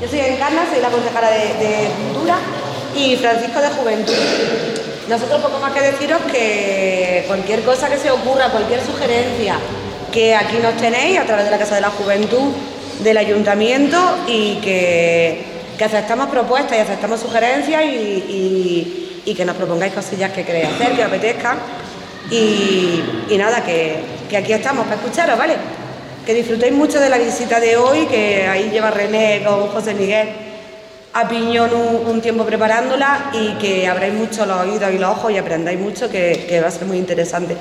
Yo soy Encarna, soy la concejala de Cultura y Francisco de Juventud. Nosotros poco más que deciros que cualquier cosa que se ocurra, cualquier sugerencia, que aquí nos tenéis a través de la Casa de la Juventud, del Ayuntamiento, y que aceptamos propuestas y aceptamos sugerencias y que nos propongáis cosillas que queréis hacer, que os apetezcan. Y nada, que aquí estamos para escucharos, ¿vale? Que disfrutéis mucho de la visita de hoy, que ahí lleva René con José Miguel a piñón un tiempo preparándola, y que abráis mucho los oídos y los ojos y aprendáis mucho, que va a ser muy interesante.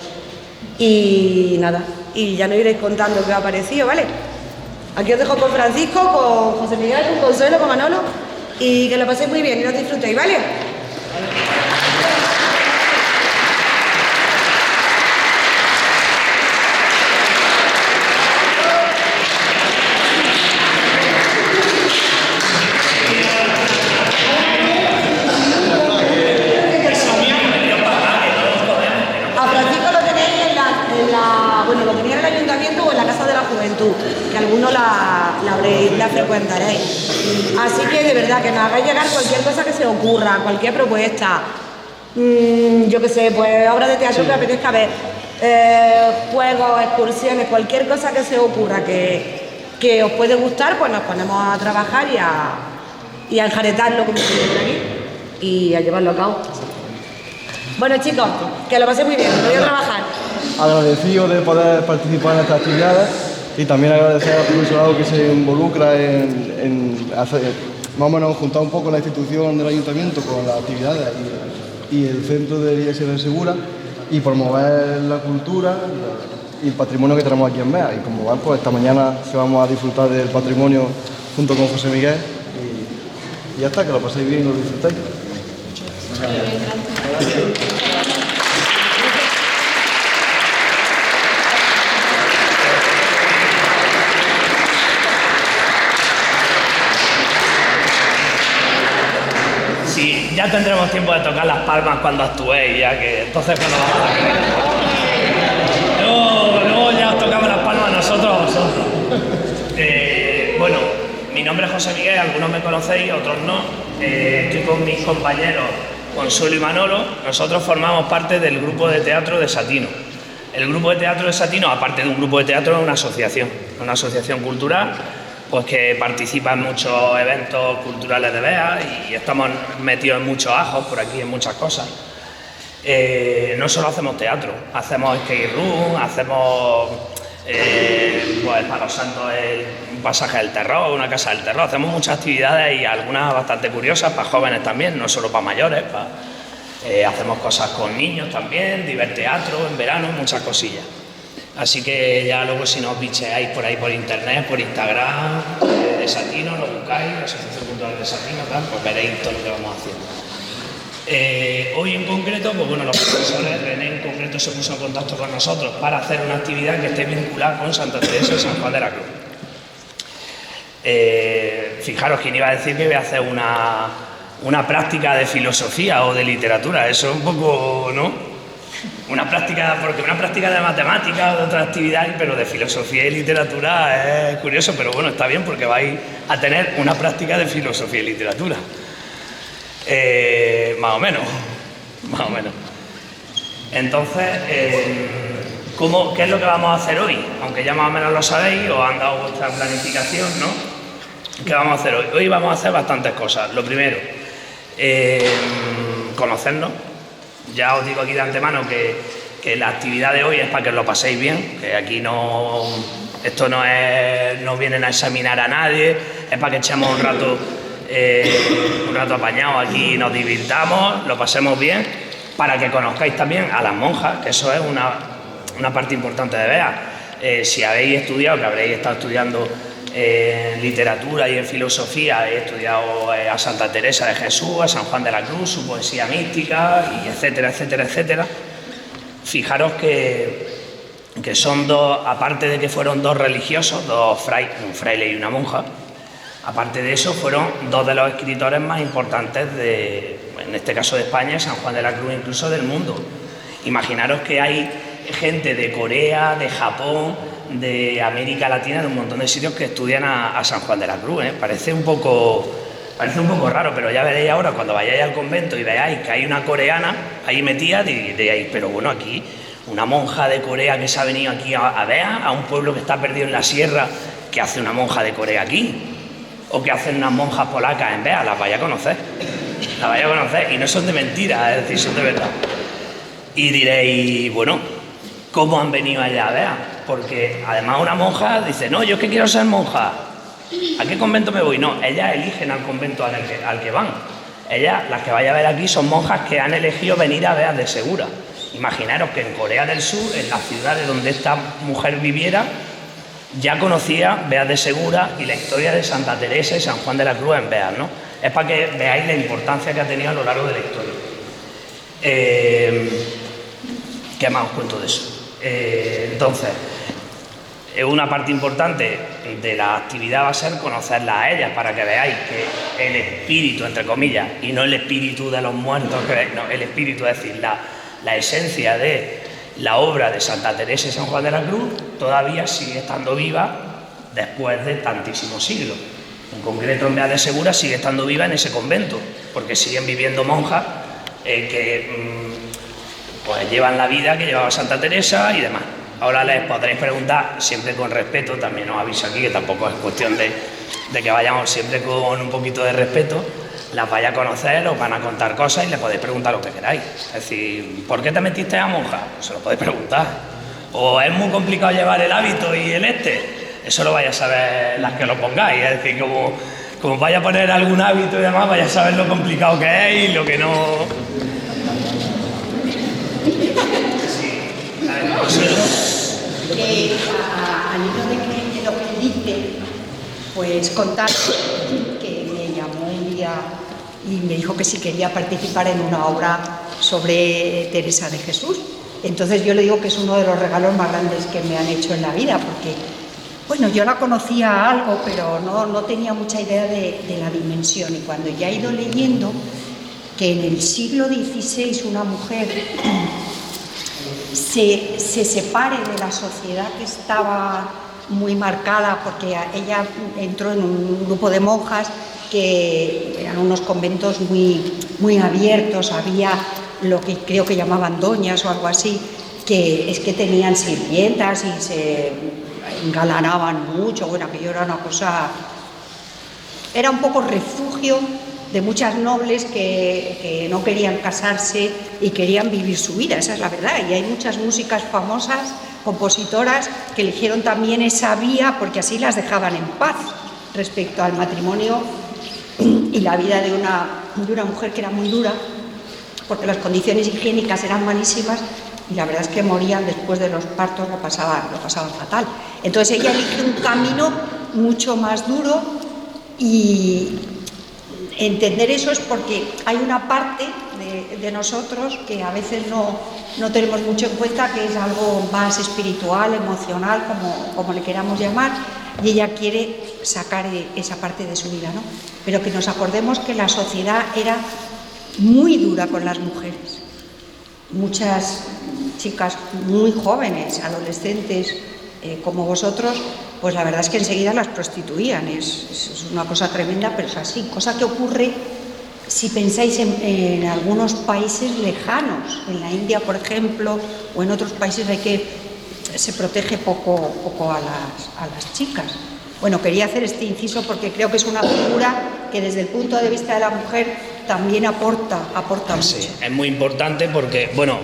Y nada, y ya nos iréis contando qué os ha parecido, ¿vale? Aquí os dejo con Francisco, con José Miguel, con Consuelo, con Manolo, y que lo paséis muy bien y lo disfrutéis, ¿vale? Bueno, lo tenía en el Ayuntamiento o en la Casa de la Juventud, que algunos la frecuentaréis. Así que de verdad, que nos hagáis llegar cualquier cosa que se ocurra, cualquier propuesta, yo qué sé, pues obras de teatro que apetezca ver, juegos, excursiones, cualquier cosa que se ocurra que os puede gustar, pues nos ponemos a trabajar y a enjaretarlo, como se dice por aquí, y a llevarlo a cabo. Bueno, chicos, que lo paséis muy bien, voy a trabajar. Agradecido de poder participar en estas actividades y también agradecer al profesorado que se involucra en hacer, más o menos juntar un poco la institución del ayuntamiento con las actividades y el centro de IES de Segura, y promover la cultura y el patrimonio que tenemos aquí en Mea. Y como van, pues esta mañana que vamos a disfrutar del patrimonio junto con José Miguel, y ya está, que lo paséis bien y lo disfrutéis. Gracias. Sí, ya tendremos tiempo de tocar las palmas cuando actuéis, ya que entonces cuando luego ya os tocamos las palmas a nosotros. Bueno, mi nombre es José Miguel, algunos me conocéis, otros no. Estoy con mis compañeros Consuelo y Manolo. Nosotros formamos parte del grupo de teatro de Satino. El grupo de teatro de Satino, aparte de un grupo de teatro, es una asociación cultural, pues que participa en muchos eventos culturales de Bea, y estamos metidos en muchos ajos por aquí, en muchas cosas. No solo hacemos teatro, hacemos skate room, hacemos pues para los santos un pasaje del terror, una casa del terror, hacemos muchas actividades y algunas bastante curiosas para jóvenes también, no solo para mayores. Hacemos cosas con niños también, diverteatro en verano, muchas cosillas. Así que ya luego, si nos bicheáis por ahí por internet, por Instagram, de Satino, lo buscáis, la Asociación Cultural de Satino, tal, pues veréis todo lo que vamos haciendo. Hoy en concreto, pues bueno, los profesores, René en concreto se puso en contacto con nosotros para hacer una actividad que esté vinculada con Santa Teresa y San Juan de la Cruz. Fijaros, quién iba a decir que voy a hacer una práctica de filosofía o de literatura, eso es un poco, ¿no? Una práctica de matemáticas o de otra actividad, pero de filosofía y literatura es curioso, pero bueno, está bien porque vais a tener una práctica de filosofía y literatura. Más o menos. Entonces, ¿qué es lo que vamos a hacer hoy? Aunque ya más o menos lo sabéis, os han dado vuestra planificación, ¿no? ¿Qué vamos a hacer hoy? Hoy vamos a hacer bastantes cosas. Lo primero, conocernos. Ya os digo aquí de antemano que la actividad de hoy es para que lo paséis bien, que aquí no vienen a examinar a nadie, es para que echemos un rato apañado aquí, nos divirtamos, lo pasemos bien, para que conozcáis también a las monjas, que eso es una parte importante de Bea. Si habéis estudiado, que habréis estado estudiando en literatura y en filosofía, he estudiado a Santa Teresa de Jesús, a San Juan de la Cruz, su poesía mística, y etcétera, etcétera, etcétera. Fijaros que son dos, aparte de que fueron dos religiosos, un fraile y una monja, aparte de eso fueron dos de los escritores más importantes en este caso de España, San Juan de la Cruz, incluso del mundo. Imaginaros que hay gente de Corea, de Japón, de América Latina, de un montón de sitios que estudian a San Juan de la Cruz, ¿eh? Parece un poco raro, pero ya veréis ahora, cuando vayáis al convento y veáis que hay una coreana ahí metida, diréis, pero bueno, aquí una monja de Corea que se ha venido aquí a ver a un pueblo que está perdido en la sierra, ¿qué hace una monja de Corea aquí? ¿O qué hacen unas monjas polacas en Bea? Las vais a conocer, y no son de mentira, es decir, son de verdad. Y diréis, bueno, ¿cómo han venido allá a Bea? Porque además una monja dice, no, yo es que quiero ser monja. ¿A qué convento me voy? No, ellas eligen al convento al que van. Ellas, las que vais a ver aquí, son monjas que han elegido venir a Beas de Segura. Imaginaros que en Corea del Sur, en las ciudades donde esta mujer viviera, ya conocía Beas de Segura y la historia de Santa Teresa y San Juan de la Cruz en Beas, ¿no? Es para que veáis la importancia que ha tenido a lo largo de la historia. ¿Qué más os cuento de eso? Entonces, una parte importante de la actividad va a ser conocerlas a ellas, para que veáis que el espíritu, entre comillas, y no el espíritu de los muertos, no, el espíritu, es decir, la esencia de la obra de Santa Teresa y San Juan de la Cruz todavía sigue estando viva después de tantísimos siglos. En concreto, en Beas de Segura sigue estando viva en ese convento, porque siguen viviendo monjas que pues llevan la vida que llevaba Santa Teresa y demás. Ahora les podréis preguntar, siempre con respeto, también os aviso aquí que tampoco es cuestión de que vayamos siempre con un poquito de respeto, las vais a conocer, os van a contar cosas y les podéis preguntar lo que queráis. Es decir, ¿por qué te metiste a monja? Pues se lo podéis preguntar. ¿O es muy complicado llevar el hábito y el Eso lo vais a saber las que lo pongáis. Es decir, como vaya a poner algún hábito y demás, vais a saber lo complicado que es y lo que no... Al hilo de lo que dice, pues contar que me llamó un día y me dijo que si quería participar en una obra sobre Teresa de Jesús. Entonces yo le digo que es uno de los regalos más grandes que me han hecho en la vida, porque, bueno, yo la conocía algo, pero no tenía mucha idea de la dimensión. Y cuando ya he ido leyendo que en el siglo XVI una mujer se separe de la sociedad que estaba muy marcada, porque ella entró en un grupo de monjas que eran unos conventos muy abiertos, había lo que creo que llamaban doñas o algo así, que es que tenían sirvientas y se engalanaban mucho, bueno, aquello era una cosa, era un poco refugio de muchas nobles que no querían casarse y querían vivir su vida, esa es la verdad. Y hay muchas músicas famosas, compositoras, que eligieron también esa vía porque así las dejaban en paz respecto al matrimonio y la vida de una mujer que era muy dura, porque las condiciones higiénicas eran malísimas y la verdad es que morían después de los partos, lo pasaban fatal. Entonces ella elige un camino mucho más duro y entender eso es porque hay una parte de nosotros que a veces no tenemos mucho en cuenta, que es algo más espiritual, emocional, como le queramos llamar, y ella quiere sacar esa parte de su vida, ¿no? Pero que nos acordemos que la sociedad era muy dura con las mujeres. Muchas chicas muy jóvenes, adolescentes, como vosotros, pues la verdad es que enseguida las prostituían. Es una cosa tremenda, pero es así. Cosa que ocurre si pensáis en algunos países lejanos, en la India, por ejemplo, o en otros países se protege poco a las chicas. Bueno, quería hacer este inciso porque creo que es una figura que desde el punto de vista de la mujer también aporta mucho. Sí, es muy importante porque, bueno,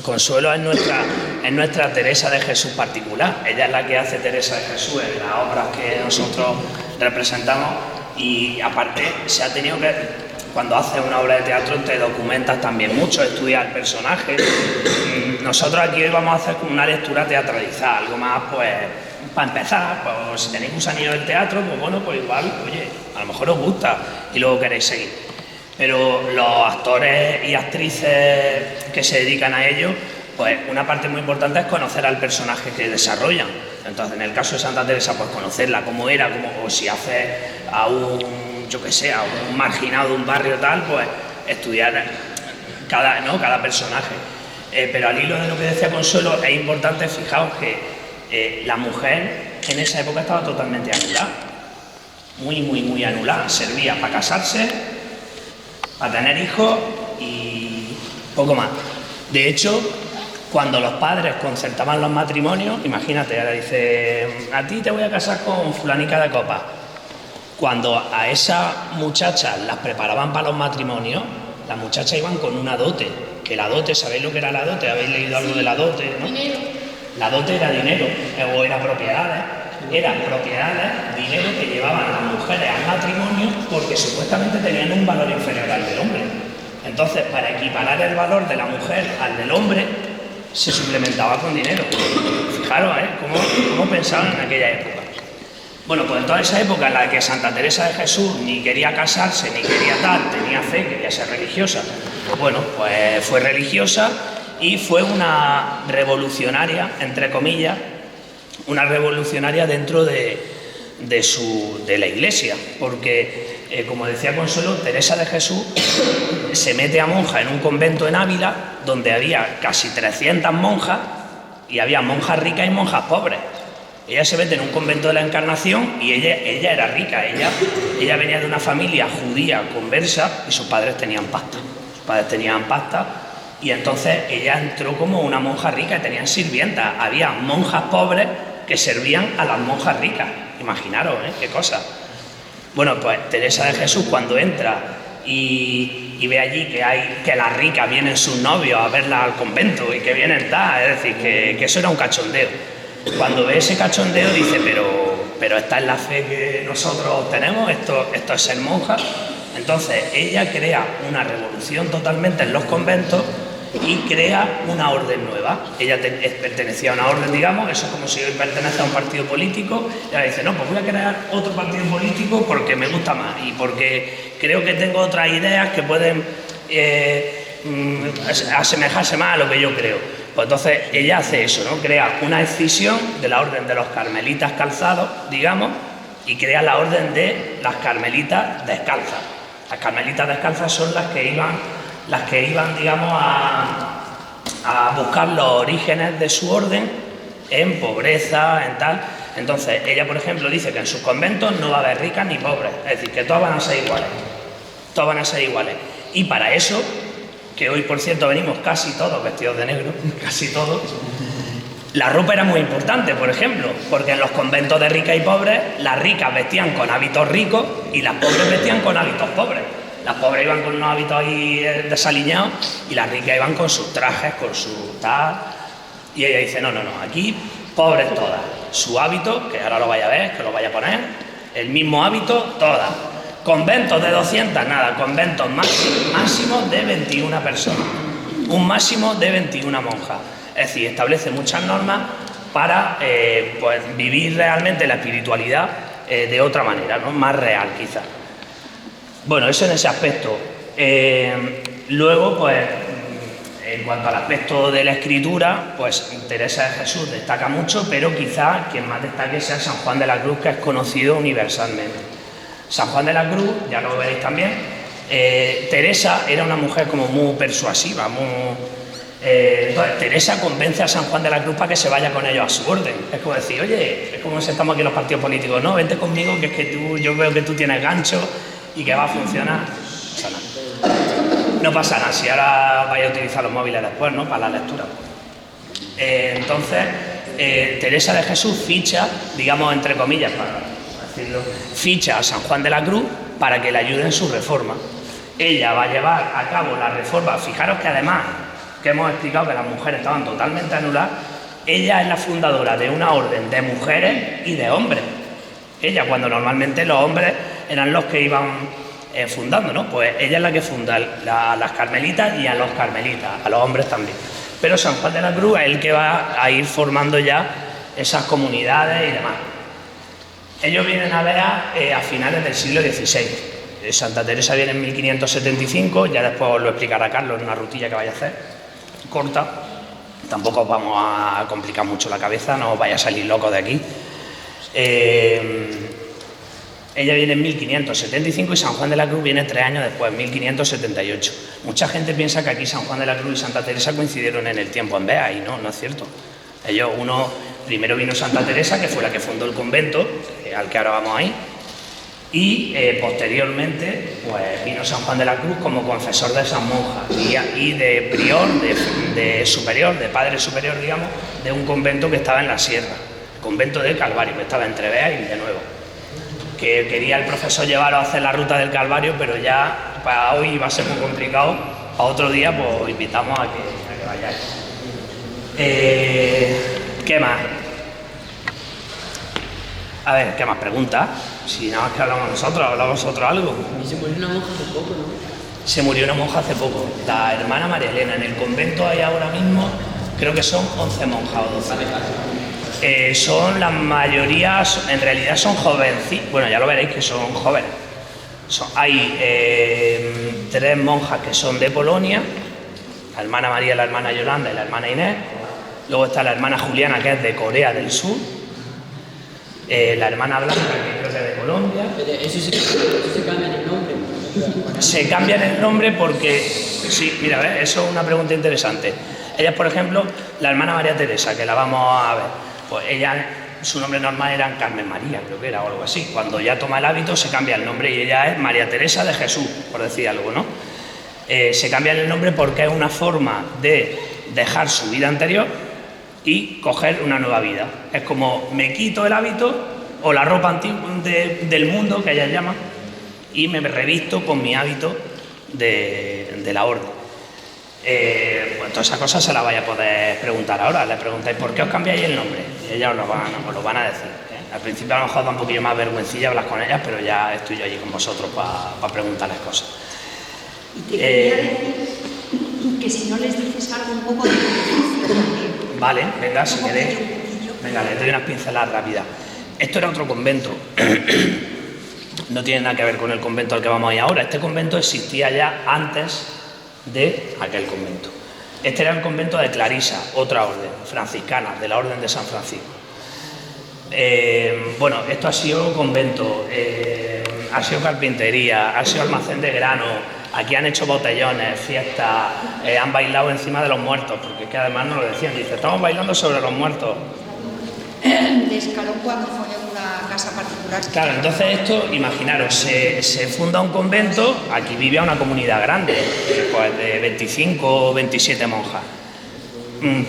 Consuelo es nuestra Teresa de Jesús particular. Ella es la que hace Teresa de Jesús en las obras que nosotros representamos y aparte se ha tenido que, cuando haces una obra de teatro te documentas también mucho, estudias el personaje. Nosotros aquí hoy vamos a hacer como una lectura teatralizada, algo más pues... Para empezar, pues, si tenéis gusanillo del teatro, pues bueno, pues igual, oye, a lo mejor os gusta y luego queréis seguir. Pero los actores y actrices que se dedican a ello, pues una parte muy importante es conocer al personaje que desarrollan. Entonces, en el caso de Santa Teresa, pues conocerla como era, o si hace a un marginado de un barrio tal, pues estudiar cada personaje. Pero al hilo de lo que decía Consuelo, es importante, fijaos que la mujer en esa época estaba totalmente anulada, muy anulada. Servía para casarse, para tener hijos y poco más. De hecho, cuando los padres concertaban los matrimonios, imagínate, ahora dice, a ti te voy a casar con fulanica de copa. Cuando a esas muchachas las preparaban para los matrimonios, las muchachas iban con una dote, que la dote, ¿sabéis lo que era la dote? ¿Habéis leído algo de la dote, no? Dinero. La dote era dinero, o era propiedades. Eran propiedades, dinero que llevaban las mujeres al matrimonio porque supuestamente tenían un valor inferior al del hombre. Entonces, para equiparar el valor de la mujer al del hombre, se suplementaba con dinero. Fijaros, cómo pensaban en aquella época. Bueno, pues en toda esa época en la que Santa Teresa de Jesús ni quería casarse, ni quería tal, tenía fe, quería ser religiosa, pues bueno, pues fue religiosa y fue una revolucionaria, entre comillas, una revolucionaria dentro de la Iglesia, porque, como decía Consuelo, Teresa de Jesús se mete a monja en un convento en Ávila, donde había casi 300 monjas, y había monjas ricas y monjas pobres. Ella se mete en un convento de la Encarnación y ella era rica, ella venía de una familia judía conversa y sus padres tenían pasta. Y entonces ella entró como una monja rica y tenían sirvientas. Había monjas pobres que servían a las monjas ricas. Imaginaros, qué cosa. Bueno, pues Teresa de Jesús cuando entra y ve allí que las ricas vienen sus novios a verla al convento y que vienen tal, es decir, que eso era un cachondeo. Cuando ve ese cachondeo dice, pero esta es la fe que nosotros tenemos, esto es ser monja. Entonces ella crea una revolución totalmente en los conventos y crea una orden nueva. Ella pertenecía a una orden, digamos, eso es como si hoy pertenece a un partido político. Ella dice, no, pues voy a crear otro partido político porque me gusta más y porque creo que tengo otras ideas que pueden asemejarse más a lo que yo creo. Pues entonces ella hace eso, ¿no? Crea una escisión de la orden de los carmelitas calzados, digamos, y crea la orden de las carmelitas descalzas. Las carmelitas descalzas son las que iban, digamos, a buscar los orígenes de su orden en pobreza, en tal. Entonces ella, por ejemplo, dice que en sus conventos no va a haber ricas ni pobres, es decir, que todas van a ser iguales. Todas van a ser iguales. Y para eso, que hoy por cierto venimos casi todos vestidos de negro, casi todos, la ropa era muy importante, por ejemplo, porque en los conventos de ricas y pobres, las ricas vestían con hábitos ricos y las pobres vestían con hábitos pobres. Las pobres iban con unos hábitos ahí desaliñados y las ricas iban con sus trajes, con su tal. Y ella dice, no, aquí pobres todas. Su hábito, que ahora lo vaya a ver, que lo vaya a poner, el mismo hábito, todas. Conventos de 200, nada, conventos máximos de 21 personas, un máximo de 21 monjas. Es decir, establece muchas normas para pues, vivir realmente la espiritualidad de otra manera, ¿no? Más real quizás. Bueno, eso en ese aspecto. Luego, pues, en cuanto al aspecto de la escritura, pues Teresa de Jesús destaca mucho, pero quizás quien más destaque sea San Juan de la Cruz, que es conocido universalmente. San Juan de la Cruz, ya lo veréis también, Teresa era una mujer como muy persuasiva, entonces Teresa convence a San Juan de la Cruz para que se vaya con ellos a su orden. Es como decir, oye, es como si estamos aquí en los partidos políticos, no, vente conmigo, que es que yo veo que tú tienes gancho y que va a funcionar. No pasa nada, si ahora vais a utilizar los móviles después, ¿no? Para la lectura. Entonces, Teresa de Jesús ficha, digamos entre comillas, ficha a San Juan de la Cruz para que le ayude en su reforma. Ella va a llevar a cabo la reforma. Fijaros que además, que hemos explicado que las mujeres estaban totalmente anuladas, ella es la fundadora de una orden de mujeres y de hombres. Ella, cuando normalmente los hombres eran los que iban fundando, ¿no? Pues ella es la que funda a las carmelitas y a los carmelitas, a los hombres también. Pero San Juan de la Cruz es el que va a ir formando ya esas comunidades y demás. Ellos vienen a ver a finales del siglo XVI. Santa Teresa viene en 1575, ya después os lo explicará Carlos en una rutilla que vaya a hacer, corta. Tampoco os vamos a complicar mucho la cabeza, no os vaya a salir locos de aquí. Ella viene en 1575 y San Juan de la Cruz viene 3 años después, en 1578. Mucha gente piensa que aquí San Juan de la Cruz y Santa Teresa coincidieron en el tiempo en Bea, y no es cierto. Ellos, uno Primero vino Santa Teresa, que fue la que fundó el convento, al que ahora vamos ahí, y posteriormente pues, vino San Juan de la Cruz como confesor de esas monjas y de prior, de superior, de padre superior, digamos, de un convento que estaba en la sierra, el convento del Calvario, que estaba entre Bea y Villanueva, que quería el profesor llevarlo a hacer la ruta del Calvario, pero ya para hoy va a ser muy complicado, a otro día pues invitamos a que vayáis. ¿Qué más? A ver, ¿qué más preguntas? Si nada más que hablamos nosotros, hablamos vosotros algo. Y se murió una monja hace poco, ¿no? Se murió una monja hace poco, la hermana María Elena. En el convento hay ahora mismo, creo que son 11 monjas o 12. Son la mayoría, en realidad son jovencitas, bueno, ya lo veréis que son jóvenes. Hay 3 monjas que son de Polonia, la hermana María, la hermana Yolanda y la hermana Inés. Luego está la hermana Juliana, que es de Corea del Sur. La hermana Blanca, que creo que es de Colombia. Eso se cambia el nombre. Se cambian el nombre porque, sí, mira, ¿ves? Eso es una pregunta interesante. Ellas, por ejemplo, la hermana María Teresa, que la vamos a ver, pues ella, su nombre normal era Carmen María, creo que era, o algo así. Cuando ya toma el hábito se cambia el nombre y ella es María Teresa de Jesús, por decir algo, ¿no? Se cambia el nombre porque es una forma de dejar su vida anterior y coger una nueva vida. Es como me quito el hábito o la ropa antigua del mundo, que ellas llaman, y me revisto con mi hábito de la orden. Pues todas esas cosas se las vais a poder preguntar ahora. Le preguntáis por qué os cambiáis el nombre y ellas os lo van a decir. Al principio a lo mejor da un poquillo más vergüencilla hablar con ellas, pero ya estoy yo allí con vosotros para preguntarles cosas. Y te quería decir que si no les dices algo un poco de Vale, venga, si queréis. Venga, les doy unas pinceladas rápidas. Esto era otro convento. No tiene nada que ver con el convento al que vamos a ir ahora. Este convento existía ya antes de aquel convento. Este era el convento de Clarisa, otra orden franciscana, de la Orden de San Francisco. Bueno, esto ha sido convento, ha sido carpintería, ha sido almacén de grano. Aquí han hecho botellones, fiestas, han bailado encima de los muertos, porque es que además nos lo decían, dice, estamos bailando sobre los muertos. de Escalón cuando fue una casa particular. Claro, entonces esto, imaginaros, se funda un convento, aquí vivía una comunidad grande, pues de 25 o 27 monjas.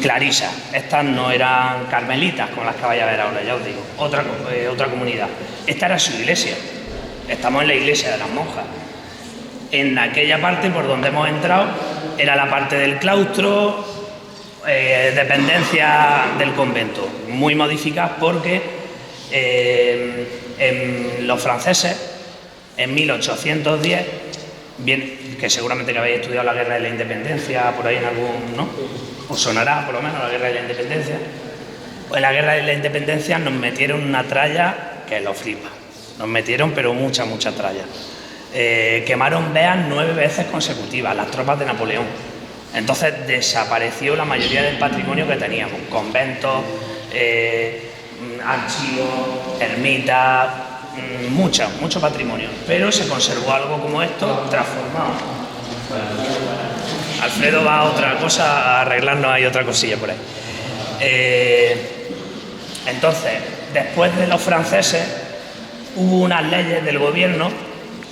Clarisa, estas no eran carmelitas como las que vais a ver ahora, ya os digo, otra comunidad. Esta era su iglesia, estamos en la iglesia de las monjas. En aquella parte por donde hemos entrado era la parte del claustro, dependencia del convento, muy modificadas porque los franceses en 1810, bien, que seguramente que habéis estudiado la Guerra de la Independencia por ahí en algún, ¿no? Os sonará por lo menos la Guerra de la Independencia. Pues en la Guerra de la Independencia nos metieron una tralla que lo flipa, nos metieron pero mucha tralla. Quemaron veas 9 veces consecutivas las tropas de Napoleón. Entonces desapareció la mayoría del patrimonio que teníamos, conventos, archivos, ermitas, mucho patrimonio, pero se conservó algo como esto transformado. Alfredo va a otra cosa, a arreglarnos ahí otra cosilla por ahí. Entonces, después de los franceses, hubo unas leyes del gobierno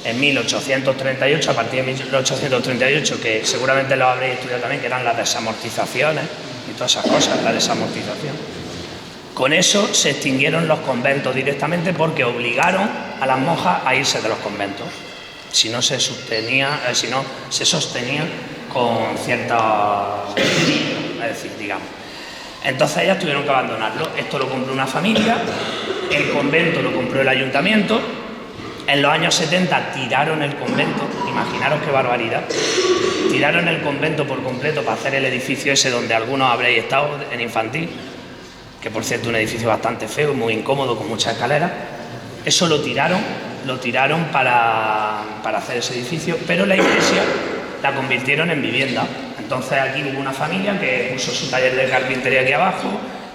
en 1838, a partir de 1838, que seguramente lo habréis estudiado también, que eran las desamortizaciones y todas esas cosas, la desamortización. Con eso se extinguieron los conventos directamente porque obligaron a las monjas a irse de los conventos. Si no se sostenía con cierta, es decir, digamos. Entonces ellas tuvieron que abandonarlo. Esto lo compró una familia, el convento lo compró el ayuntamiento. En los años 70 tiraron el convento, imaginaros qué barbaridad. Tiraron el convento por completo para hacer el edificio ese donde algunos habréis estado en infantil, que por cierto es un edificio bastante feo, muy incómodo, con muchas escaleras. Eso lo tiraron para hacer ese edificio, pero la iglesia la convirtieron en vivienda. Entonces aquí hubo una familia que puso su taller de carpintería aquí abajo,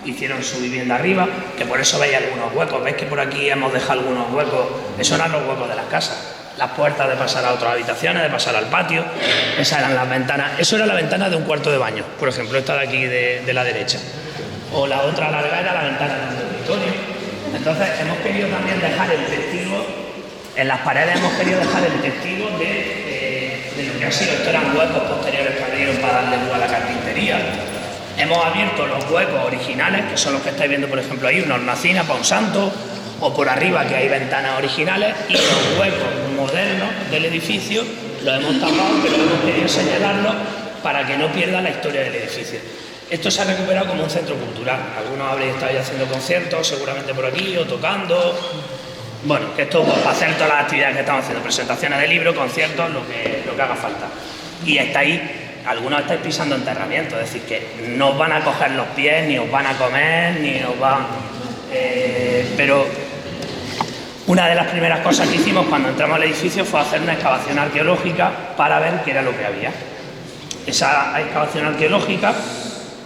hicieron su vivienda arriba, que por eso veis algunos huecos. Veis que por aquí hemos dejado algunos huecos, esos eran los huecos de las casas. Las puertas de pasar a otras habitaciones, de pasar al patio, esas eran las ventanas. Eso era la ventana de un cuarto de baño, por ejemplo, esta de aquí de la derecha. o la otra larga era la ventana del dormitorio. Entonces hemos querido también dejar el testigo, en las paredes hemos querido dejar el testigo de lo que ha sido. Estos eran huecos posteriores que abrieron para darle luz a la carpintería. Hemos abierto los huecos originales, que son los que estáis viendo por ejemplo ahí, una hornacina para un santo, o por arriba que hay ventanas originales, y los huecos modernos del edificio los hemos tapado, pero hemos querido señalarlos para que no pierda la historia del edificio. Esto se ha recuperado como un centro cultural. Algunos habréis estado ya haciendo conciertos, seguramente por aquí, o tocando. Bueno, que esto pues, para hacer todas las actividades que estamos haciendo, presentaciones de libros, conciertos, lo que haga falta. Y estáis, algunos estáis pisando enterramientos, es decir, que no os van a coger los pies, ni os van a comer, ni os van... pero una de las primeras cosas que hicimos cuando entramos al edificio fue hacer una excavación arqueológica para ver qué era lo que había. Esa excavación arqueológica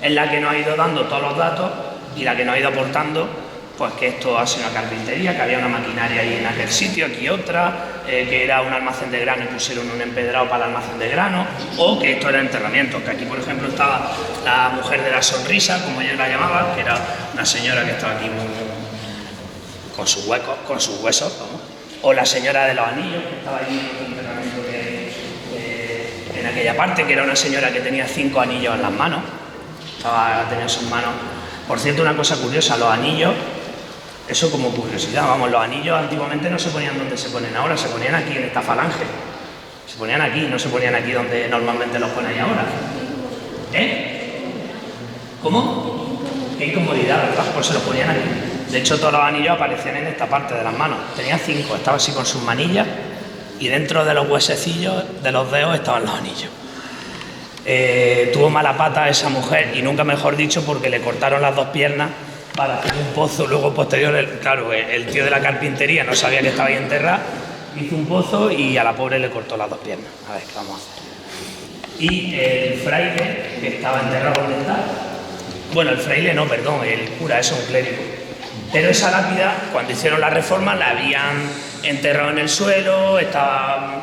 es la que nos ha ido dando todos los datos y la que nos ha ido aportando pues que esto ha sido una carpintería, que había una maquinaria ahí en aquel sitio, aquí otra, que era un almacén de grano y pusieron un empedrado para el almacén de grano, o que esto era enterramiento, que aquí por ejemplo estaba la mujer de la sonrisa, como ellos la llamaban, que era una señora que estaba aquí con sus huecos, con sus huesos, ¿no? O la señora de los anillos, que estaba allí en el enterramiento en aquella parte, que era una señora que tenía 5 anillos en las manos, tenía en sus manos. Por cierto, una cosa curiosa, los anillos, eso como curiosidad, vamos, los anillos antiguamente no se ponían donde se ponen ahora, se ponían aquí en esta falange, se ponían aquí, no se ponían aquí donde normalmente los ponéis ahora. ¿Cómo? Qué incomodidad, ¿verdad? Pues se los ponían aquí. De hecho, todos los anillos aparecían en esta parte de las manos. Tenía 5, estaba así con sus manillas y dentro de los huesecillos de los dedos estaban los anillos. Tuvo mala pata esa mujer, y nunca mejor dicho, porque le cortaron las 2 piernas para hacer un pozo. Luego posterior, claro, el tío de la carpintería no sabía que estaba ahí enterrada, hizo un pozo y a la pobre le cortó las 2 piernas. A ver, ¿qué vamos a hacer? Y el fraile que estaba enterrado, ¿dónde está? Bueno, el fraile no, perdón, el cura, eso es un clérigo. Pero esa lápida, cuando hicieron la reforma, la habían enterrado en el suelo, estaba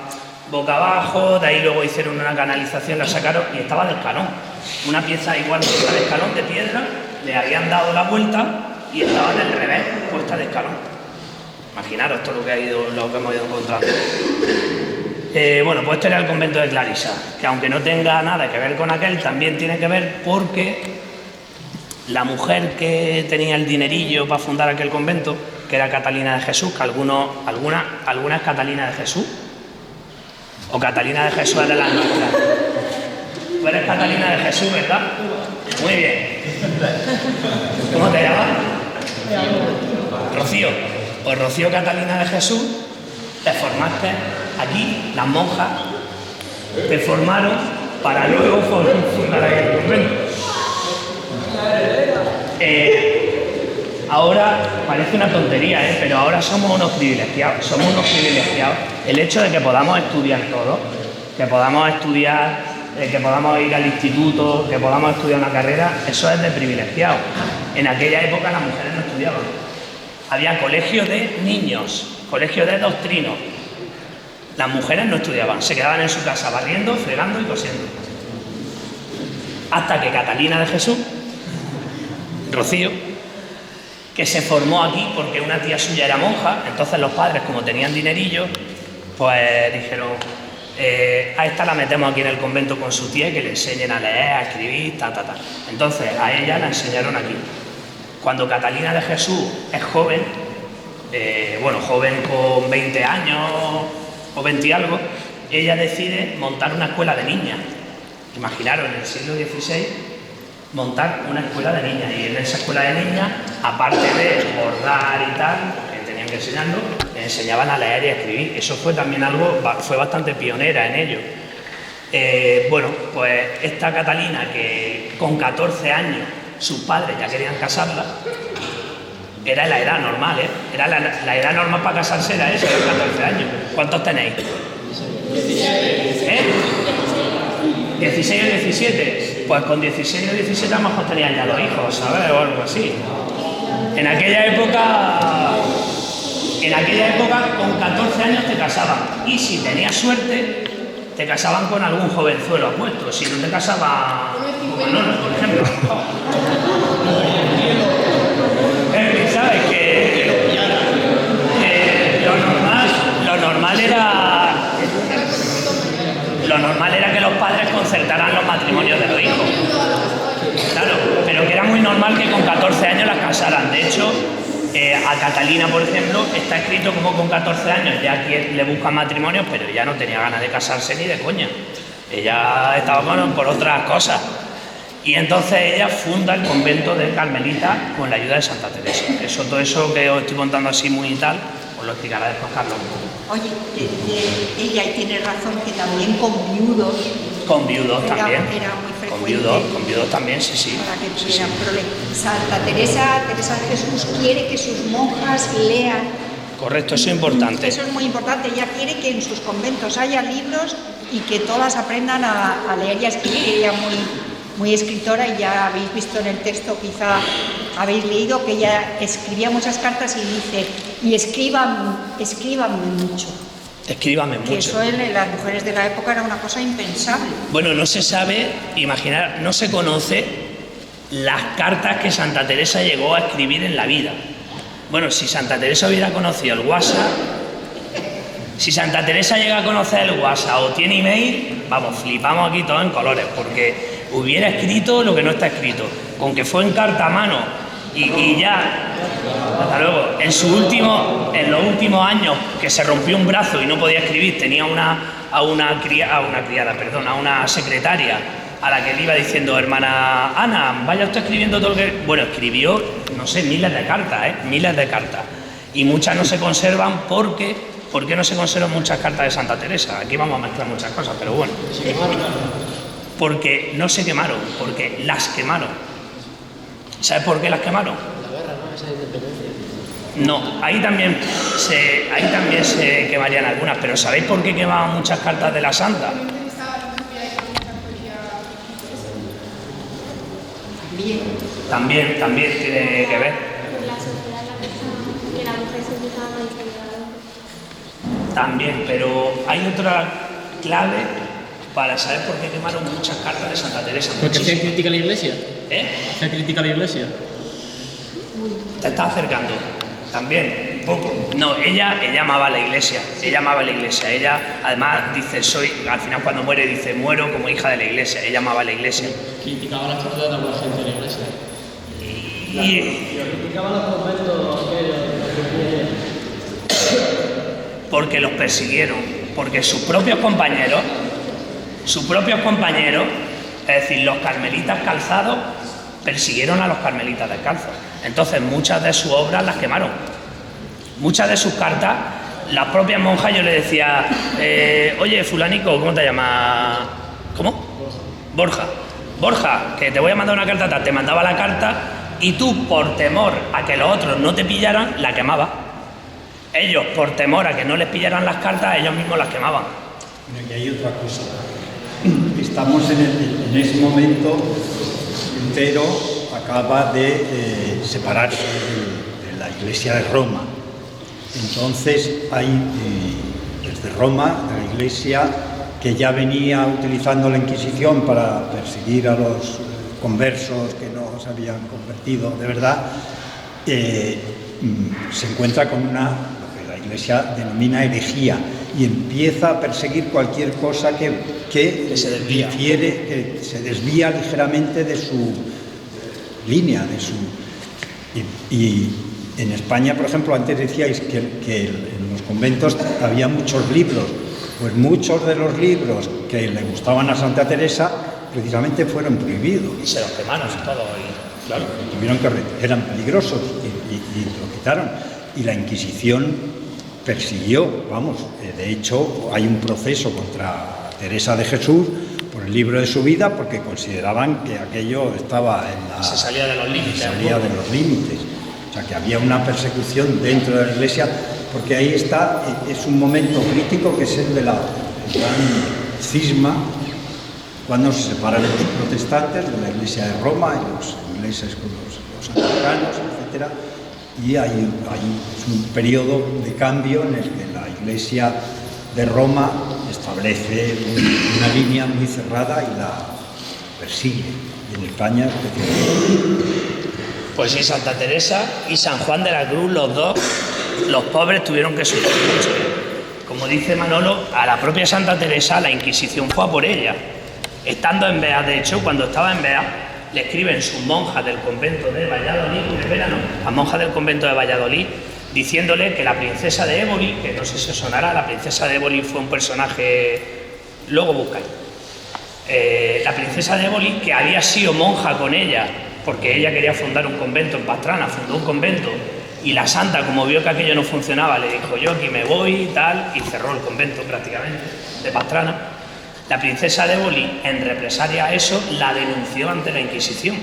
boca abajo, de ahí luego hicieron una canalización, la sacaron y estaba de escalón. Una pieza igual que de escalón de piedra, le habían dado la vuelta y estaba del revés, puesta de escalón. Imaginaros todo lo que hemos ido encontrando. Bueno, pues este era el convento de Clarisa, que aunque no tenga nada que ver con aquel, también tiene que ver porque la mujer que tenía el dinerillo para fundar aquel convento, que era Catalina de Jesús, que alguna es Catalina de Jesús, o Catalina de Jesús es de las nuestras. Tú eres Catalina de Jesús, ¿verdad? Muy bien. ¿Cómo te llamas? Rocío. Pues Rocío Catalina de Jesús, te formaste aquí, las monjas te formaron para luego fundar aquel convento. Ahora parece una tontería, pero ahora somos unos privilegiados. El hecho de que podamos estudiar todo, que podamos estudiar, que podamos ir al instituto, que podamos estudiar una carrera, eso es de privilegiados. En aquella época las mujeres no estudiaban. Había colegios de niños, colegios de doctrinos. Las mujeres no estudiaban, se quedaban en su casa barriendo, fregando y cosiendo. Hasta que Catalina de Jesús, Rocío, que se formó aquí porque una tía suya era monja, entonces los padres, como tenían dinerillo, pues dijeron, a esta la metemos aquí en el convento con su tía, que le enseñen a leer, a escribir, Entonces a ella la enseñaron aquí. Cuando Catalina de Jesús es joven, joven con 20 años o 20 y algo, ella decide montar una escuela de niñas. Imaginaros, en el siglo XVI, montar una escuela de niñas, y en esa escuela de niñas, aparte de bordar y tal, que tenían que enseñarlo, les enseñaban a leer y a escribir. Eso fue también algo, fue bastante pionera en ello. Pues esta Catalina, que con 14 años sus padres ya querían casarla, era la edad normal, era la edad normal para casarse, era esa, los 14 años. ¿Cuántos tenéis? 16 o 17. Pues con 16 o 17 a lo mejor tenían ya 2 hijos, ¿sabes? O algo así. En aquella época con 14 años te casaban. Y si tenías suerte, te casaban con algún jovenzuelo apuesto. Si no te casaban con Manolo, por ejemplo. era que los padres concertaran los matrimonios de los hijos. Claro, pero que era muy normal que con 14 años las casaran. De hecho, a Catalina, por ejemplo, está escrito como con 14 años ya que le buscan matrimonios, pero ella no tenía ganas de casarse ni de coña. Ella estaba por otras cosas. Y entonces ella funda el convento de Carmelita con la ayuda de Santa Teresa. Todo eso que os estoy contando así muy y tal, os lo explicará después Carlos. Oye, ella tiene razón que también con viudos. Con viudos también. Era muy frecuente. Con viudos también, sí. Para que tuvieran problemas. Santa Teresa de Jesús quiere que sus monjas lean. Correcto, eso es importante. Eso es muy importante. Ella quiere que en sus conventos haya libros y que todas aprendan a leer y a escribir. Ella muy escritora, y ya habéis visto en el texto, quizá habéis leído que ella escribía muchas cartas y dice, y escríbanme mucho. Escríbame mucho. Que eso en las mujeres de la época era una cosa impensable. Bueno, no se sabe, imaginar, no se conoce las cartas que Santa Teresa llegó a escribir en la vida. Bueno, si Santa Teresa hubiera conocido el WhatsApp, si Santa Teresa llega a conocer el WhatsApp o tiene email, vamos, flipamos aquí todos en colores, porque hubiera escrito lo que no está escrito. Con que fue en carta a mano y ya, hasta luego, en los últimos años que se rompió un brazo y no podía escribir, tenía a una secretaria a la que le iba diciendo, hermana Ana, vaya usted escribiendo todo lo que... Bueno, escribió, no sé, miles de cartas. Y muchas no se conservan porque... ¿Por qué no se conservan muchas cartas de Santa Teresa? Aquí vamos a mezclar muchas cosas, pero bueno. Porque no se quemaron, porque las quemaron. ¿Sabes por qué las quemaron? La guerra, ¿no? Esa independencia. No, ahí también se quemarían algunas, pero ¿sabéis por qué quemaban muchas cartas de la Santa? También tiene que ver. También, pero hay otra clave para saber por qué quemaron muchas cartas de Santa Teresa. ¿Porque se critica a la Iglesia? ¿Se critica a la Iglesia? Te estás acercando. También, un poco. No, ella amaba a la Iglesia. Ella, además, dice, al final cuando muere, dice, muero como hija de la Iglesia. Ella amaba a la Iglesia. Criticaba las cosas de la gente de la Iglesia. Criticaba los conventos porque los persiguieron, porque sus propios compañeros, es decir, los carmelitas calzados, persiguieron a los carmelitas descalzos. Entonces muchas de sus obras las quemaron. Muchas de sus cartas, las propias monjas, yo le decía, oye, fulanico, ¿cómo te llamas? ¿Cómo? Borja, que te voy a mandar una carta, te mandaba la carta y tú, por temor a que los otros no te pillaran, la quemabas. Ellos, por temor a que no les pillaran las cartas, ellos mismos las quemaban. Y hay otra cosa. Estamos en ese momento, Lutero acaba de separarse de la Iglesia de Roma. Entonces hay desde Roma, de la Iglesia que ya venía utilizando la Inquisición para perseguir a los conversos que no se habían convertido de verdad, se encuentra con lo que la Iglesia denomina herejía y empieza a perseguir cualquier cosa que se desvía ligeramente de su línea, y en España, por ejemplo, antes decíais que en los conventos había muchos libros. Pues muchos de los libros que le gustaban a Santa Teresa precisamente fueron prohibidos. Y se los quemaron todo. Claro, tuvieron que eran peligrosos y lo quitaron. Y la Inquisición persiguió, de hecho hay un proceso contra Teresa de Jesús por el libro de su vida porque consideraban que aquello estaba se salía de los límites. O sea, que había una persecución dentro de la Iglesia, porque ahí está, es un momento crítico que es el de la gran cisma, cuando se separan los protestantes de la Iglesia de Roma y los ingleses con los anglicanos, etc. Y hay un periodo de cambio en el que la Iglesia de Roma establece una línea muy cerrada y la persigue. Y en España, especialmente. Pues sí, Santa Teresa y San Juan de la Cruz, los dos, los pobres tuvieron que sufrir mucho. como dice Manolo, a la propia Santa Teresa la Inquisición fue a por ella. Estando en Beas, de hecho, cuando estaba en Beas, le escriben sus monjas del convento de Valladolid, las monjas del convento de Valladolid, diciéndole que la princesa de Éboli, que no sé si os sonará, la princesa de Éboli fue un personaje, luego buscáis, la princesa de Éboli, que había sido monja con ella, porque ella quería fundar un convento en Pastrana, fundó un convento, y la santa, como vio que aquello no funcionaba, le dijo: yo aquí me voy y tal, y cerró el convento prácticamente de Pastrana. La princesa de Éboli, en represalia a eso, la denunció ante la Inquisición,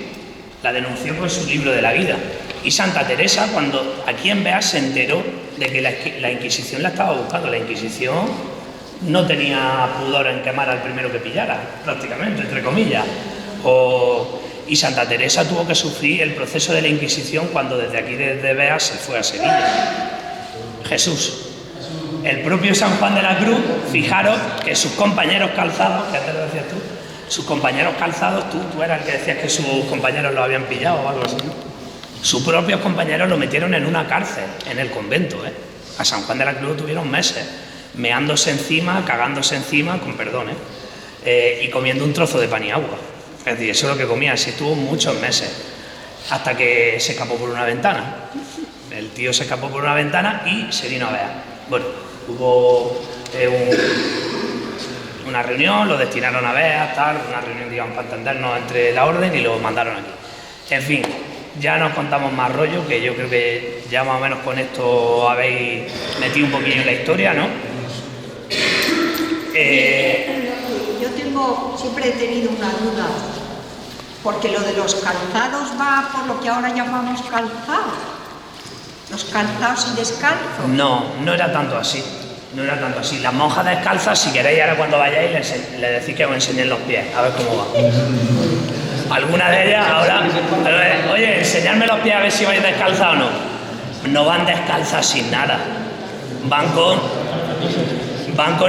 la denunció con su libro de la vida. Y Santa Teresa, cuando aquí en Beas se enteró de que la Inquisición la estaba buscando, la Inquisición no tenía pudor en quemar al primero que pillara, prácticamente, entre comillas. Y Santa Teresa tuvo que sufrir el proceso de la Inquisición cuando desde aquí, desde Beas, se fue a Sevilla. Jesús. El propio San Juan de la Cruz, fijaros que sus compañeros calzados, que antes lo decías tú, sus compañeros calzados, tú eras el que decías que sus compañeros lo habían pillado o algo así, ¿no? Sus propios compañeros lo metieron en una cárcel, en el convento, ¿eh? A San Juan de la Cruz tuvieron meses, meándose encima, cagándose encima, con perdón, y comiendo un trozo de pan y agua. Es decir, eso es lo que comía, así estuvo muchos meses, hasta que se escapó por una ventana. El tío se escapó por una ventana y se vino a ver. Bueno, hubo una reunión, lo destinaron a ver, tal, una reunión, digamos, para entendernos entre la orden, y lo mandaron aquí. En fin, ya nos contamos más rollo, que yo creo que ya más o menos con esto habéis metido un poquillo en la historia, ¿no? Yo siempre he tenido una duda, porque lo de los calzados va por lo que ahora llamamos calzado. Los calzados y descalzos. No, no era tanto así. No era tanto así. Las monjas descalzas, si queréis, ahora cuando vayáis le decís que os enseñen los pies, a ver cómo va. Algunas de ellas ahora, oye, enseñadme los pies a ver si vais descalzas o no. No van descalzas sin nada. Van con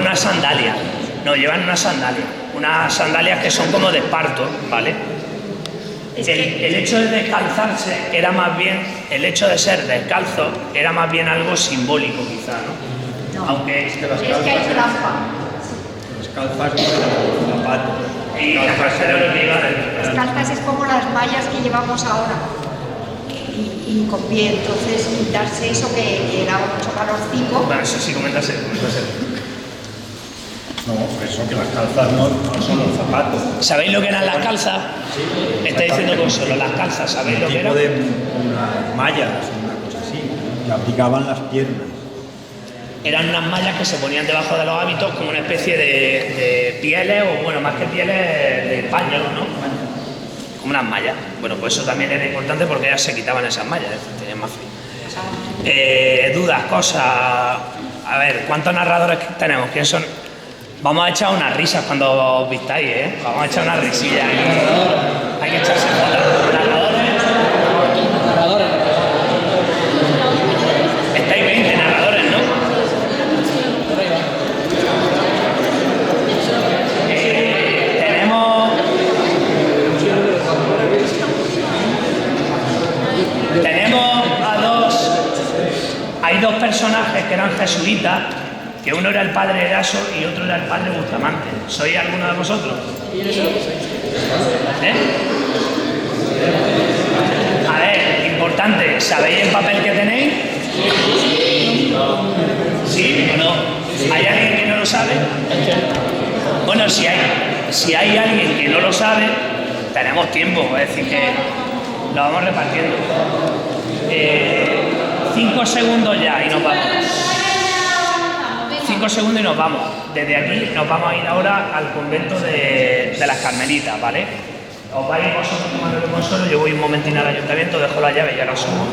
unas sandalias. No, llevan unas sandalias que son como de esparto, ¿vale? El hecho de descalzarse era más bien, el hecho de ser descalzo era más bien algo simbólico, quizá, ¿no? No. Aunque Es que hay trampa. Descalzas con los zapatos. y la era lo que iba a decir. Descalzas es como las mallas que llevamos ahora. Y con pie, entonces quitarse eso que era mucho calorcito. Bueno, eso sí, coméntase. No, eso que las calzas no son los zapatos. ¿Sabéis lo que eran las calzas? Está diciendo Consuelo, las calzas, ¿sabéis lo que tipo eran? de unas mallas, una cosa así, que abrigaban las piernas. Eran unas mallas que se ponían debajo de los hábitos como una especie de pieles, o bueno, más que pieles, de paño, ¿no? Como unas mallas. Bueno, pues eso también era importante porque ellas se quitaban esas mallas, tenían más frío. Dudas, cosas. A ver, ¿cuántos narradores tenemos? ¿Quién son? Vamos a echar unas risas cuando os vistáis, ¿eh? Vamos a echar unas risillas. Hay que echarse fotos. ¿Narradores? Estáis 20 narradores, ¿no? Tenemos a dos. Hay dos personajes que eran jesuitas, que uno era el padre Eraso y otro era el padre Bustamante. ¿Sois alguno de vosotros? A ver, importante, ¿sabéis el papel que tenéis? ¿Sí o no? ¿Hay alguien que no lo sabe? Bueno, si hay alguien que no lo sabe, tenemos tiempo, es decir, que lo vamos repartiendo. 5 segundos ya y nos vamos. 5 segundos y nos vamos. Desde aquí nos vamos a ir ahora al convento de las Carmelitas, ¿vale? Os vais vosotros tomando el Consuelo, yo voy un momentín al ayuntamiento, dejo la llave y ya la subo.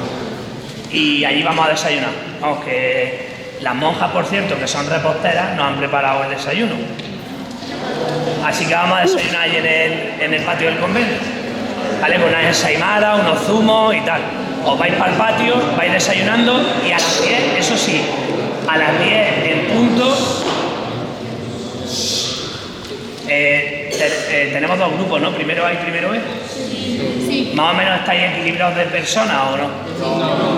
Y allí vamos a desayunar. Vamos, que las monjas, por cierto, que son reposteras, nos han preparado el desayuno. Así que vamos a desayunar allí en el patio del convento. ¿Vale? Con unas ensaimadas, unos zumos y tal. Os vais para el patio, vais desayunando y a las 10, eso sí, a las 10 en punto, tenemos dos grupos, ¿no? Primero A y primero B. Sí. ¿Más o menos estáis equilibrados de personas o no? No.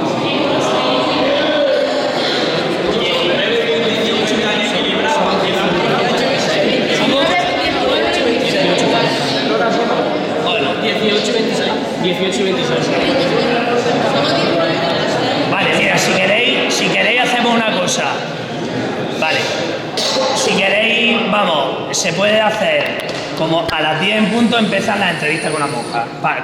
se puede hacer como a las 10 en punto empiezan las entrevistas con las monjas, para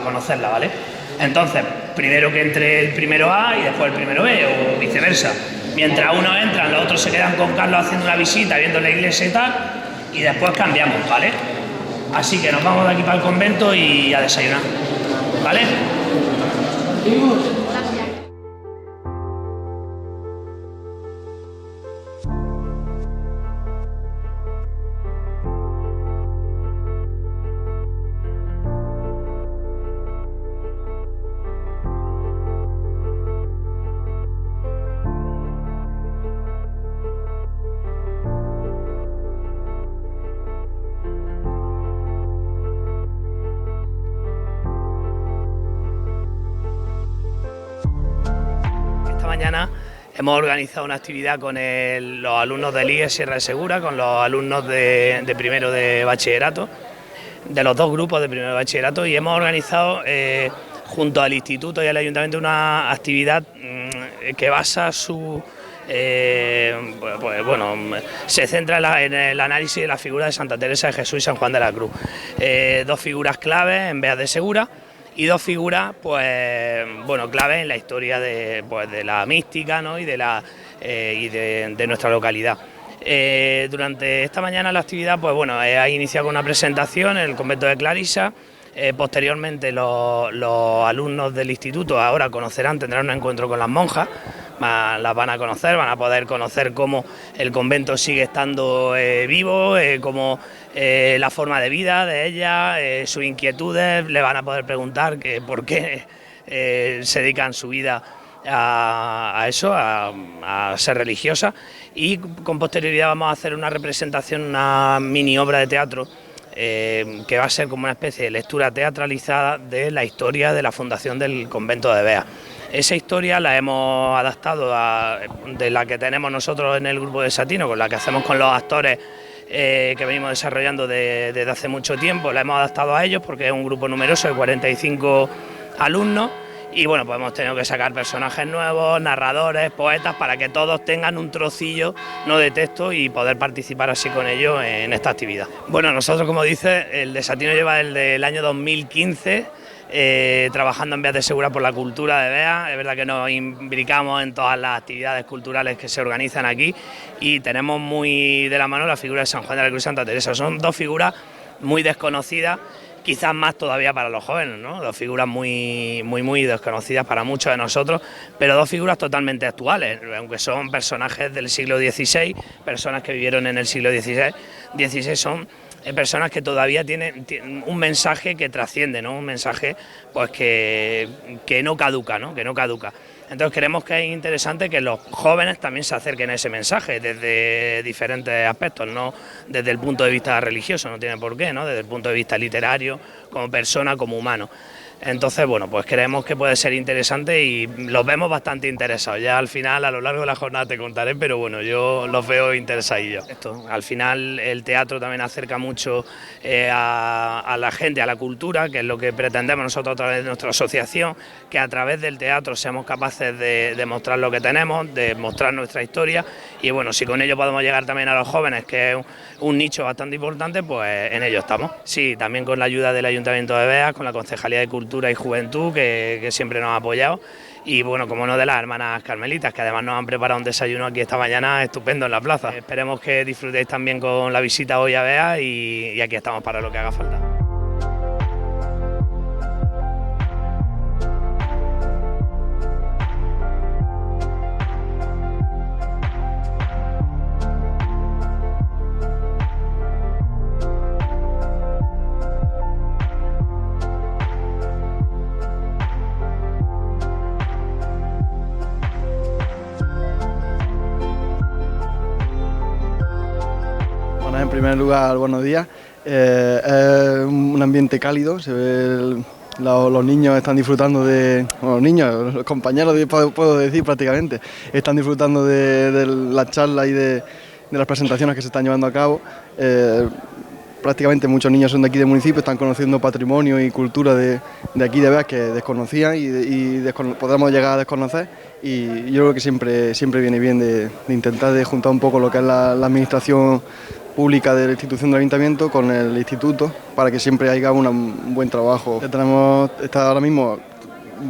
conocerlas, ¿vale? Entonces, primero que entre el primero A y después el primero B, o viceversa. Mientras unos entran, los otros se quedan con Carlos haciendo una visita, viendo la iglesia y tal, y después cambiamos, ¿vale? Así que nos vamos de aquí para el convento y a desayunar, ¿vale? Mañana hemos organizado una actividad con los alumnos del IES Sierra de Segura, con los alumnos de primero de bachillerato, de los dos grupos de primero de bachillerato, y hemos organizado junto al instituto y al ayuntamiento una actividad que basa su... se centra en el análisis de la figura de Santa Teresa de Jesús y San Juan de la Cruz. Dos figuras claves en Beas de Segura, y dos figuras, claves en la historia de la mística, ¿no? y de nuestra localidad. Durante esta mañana la actividad, ha iniciado con una presentación en el convento de Clarisa. Posteriormente los alumnos del instituto ahora tendrán un encuentro con las monjas, las van a conocer, van a poder conocer cómo el convento sigue estando vivo, cómo la forma de vida de ellas, sus inquietudes, le van a poder preguntar por qué se dedican su vida a eso, a ser religiosa, y con posterioridad vamos a hacer una representación, una mini obra de teatro que va a ser como una especie de lectura teatralizada de la historia de la fundación del convento de Beas. Esa historia la hemos adaptado de la que tenemos nosotros en el grupo de Satino, con la que hacemos con los actores que venimos desarrollando desde hace mucho tiempo. La hemos adaptado a ellos porque es un grupo numeroso de 45 alumnos y hemos tenido que sacar personajes nuevos, narradores, poetas, para que todos tengan un trocillo no de texto y poder participar así con ellos en esta actividad. Bueno, nosotros, como dice, el de Satino lleva desde el año 2015 trabajando en Beas de Segura por la cultura de Beas. Es verdad que nos imbricamos en todas las actividades culturales que se organizan aquí y tenemos muy de la mano la figura de San Juan de la Cruz y Santa Teresa. Son dos figuras muy desconocidas, quizás más todavía para los jóvenes, ¿no? Dos figuras muy desconocidas para muchos de nosotros, pero dos figuras totalmente actuales, aunque son personajes del siglo XVI, personas que vivieron en el siglo XVI, son personas que todavía tienen un mensaje que trasciende, ¿no? Un mensaje que no caduca, ¿no? Que no caduca. Entonces creemos que es interesante que los jóvenes también se acerquen a ese mensaje desde diferentes aspectos, no desde el punto de vista religioso, no tiene por qué, ¿no? Desde el punto de vista literario, como persona, como humano. Entonces, creemos que puede ser interesante y los vemos bastante interesados. Ya al final, a lo largo de la jornada te contaré, pero yo los veo interesadillos. Al final el teatro también acerca mucho a la gente, a la cultura, que es lo que pretendemos nosotros a través de nuestra asociación, que a través del teatro seamos capaces de mostrar lo que tenemos, de mostrar nuestra historia y si con ello podemos llegar también a los jóvenes, que es un nicho bastante importante, pues en ello estamos. Sí, también con la ayuda del Ayuntamiento de Beas, con la Concejalía de Cultura y Juventud, que siempre nos ha apoyado, y como no, de las hermanas carmelitas, que además nos han preparado un desayuno aquí esta mañana estupendo en la plaza. Esperemos que disfrutéis también con la visita hoy a Beas y aquí estamos para lo que haga falta. En primer lugar, buenos días. Es un ambiente cálido, se ve los niños están disfrutando los compañeros, puedo decir prácticamente, están disfrutando de las charlas y de las presentaciones que se están llevando a cabo. Prácticamente muchos niños son de aquí del municipio, están conociendo patrimonio y cultura de aquí de Beas que desconocían y podemos llegar a desconocer, y yo creo que siempre viene bien de intentar juntar un poco lo que es la administración pública de la institución del ayuntamiento con el instituto para que siempre haya un buen trabajo. Está ahora mismo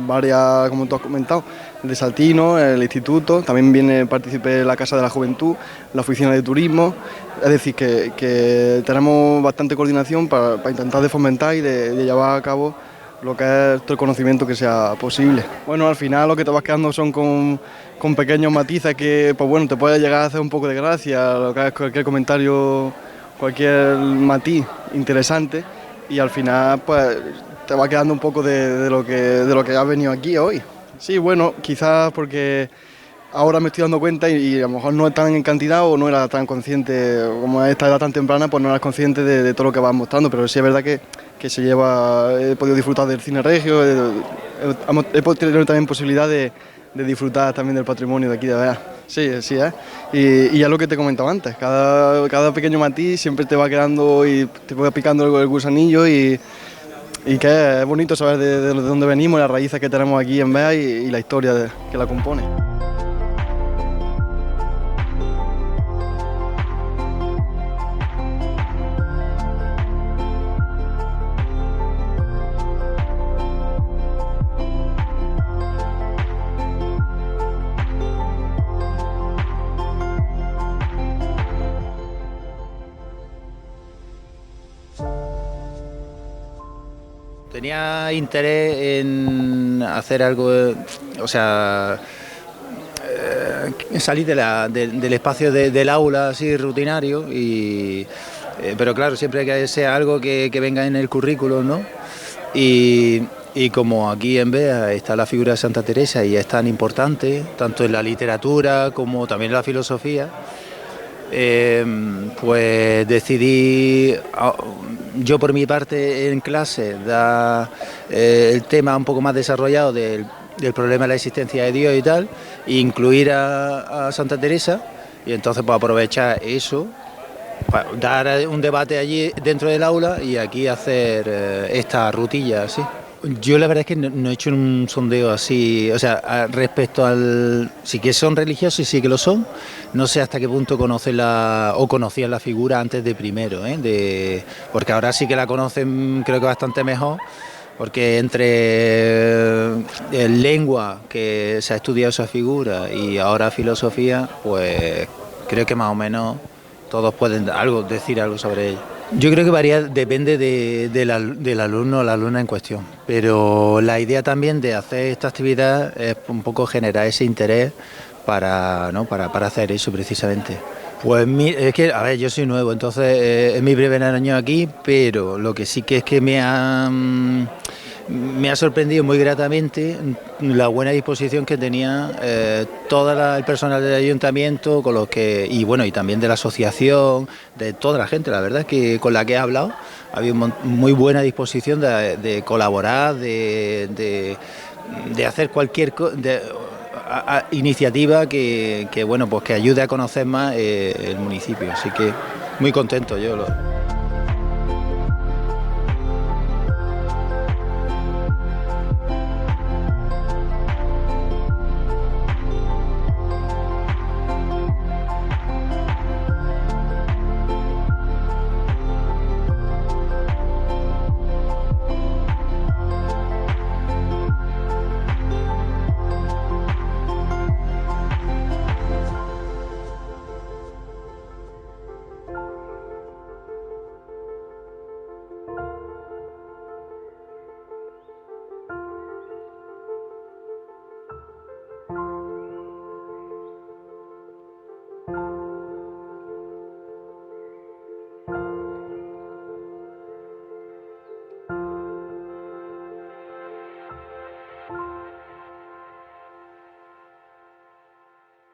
varias, como tú has comentado, de Saltino, el instituto, también participé en la Casa de la Juventud, la oficina de turismo, es decir, que tenemos bastante coordinación para intentar de fomentar y de llevar a cabo lo que es todo el conocimiento que sea posible. Bueno, al final lo que te vas quedando son con pequeños matices que, pues bueno, te puede llegar a hacer un poco de gracia, lo que es cualquier comentario, cualquier matiz interesante, y al final pues te va quedando un poco de lo que has venido aquí hoy. Sí, bueno, quizás porque ahora me estoy dando cuenta y a lo mejor no es tan en cantidad o no era tan consciente, como a esta edad tan temprana, pues no eras consciente de todo lo que vas mostrando, pero sí es verdad que he podido disfrutar del cine regio, he podido tener también posibilidad de disfrutar también del patrimonio de aquí de Bea. Sí, y es lo que te comentaba antes, cada pequeño matiz siempre te va quedando y te va picando el gusanillo y que es bonito saber de dónde venimos, las raíces que tenemos aquí en Bea y la historia que la compone. Tenía interés en hacer algo, o sea, salir del espacio del aula así rutinario, pero claro, siempre que sea algo que venga en el currículum, ¿no? Y como aquí en Bea está la figura de Santa Teresa y es tan importante, tanto en la literatura como también en la filosofía, pues decidí, yo por mi parte en clase, dar el tema un poco más desarrollado del problema de la existencia de Dios y tal, e incluir a Santa Teresa, y entonces pues aprovechar eso, para dar un debate allí dentro del aula y aquí hacer esta rutilla así. Yo la verdad es que no he hecho un sondeo así, o sea, respecto al... Sí que son religiosos y sí que lo son, no sé hasta qué punto conocían la figura antes de primero, porque ahora sí que la conocen creo que bastante mejor, porque entre lengua, que se ha estudiado esa figura, y ahora filosofía, pues creo que más o menos todos pueden decir algo sobre ella. Yo creo que varía, depende del alumno o la alumna en cuestión, pero la idea también de hacer esta actividad es un poco generar ese interés para hacer eso precisamente. Pues es que, a ver, yo soy nuevo, entonces es mi primer año aquí, pero lo que sí que es que me ha sorprendido muy gratamente la buena disposición que tenía todo el personal del ayuntamiento y también de la asociación, de toda la gente, la verdad es que con la que he hablado había muy buena disposición de colaborar, de hacer cualquier iniciativa que ayude a conocer más el municipio, así que muy contento yo.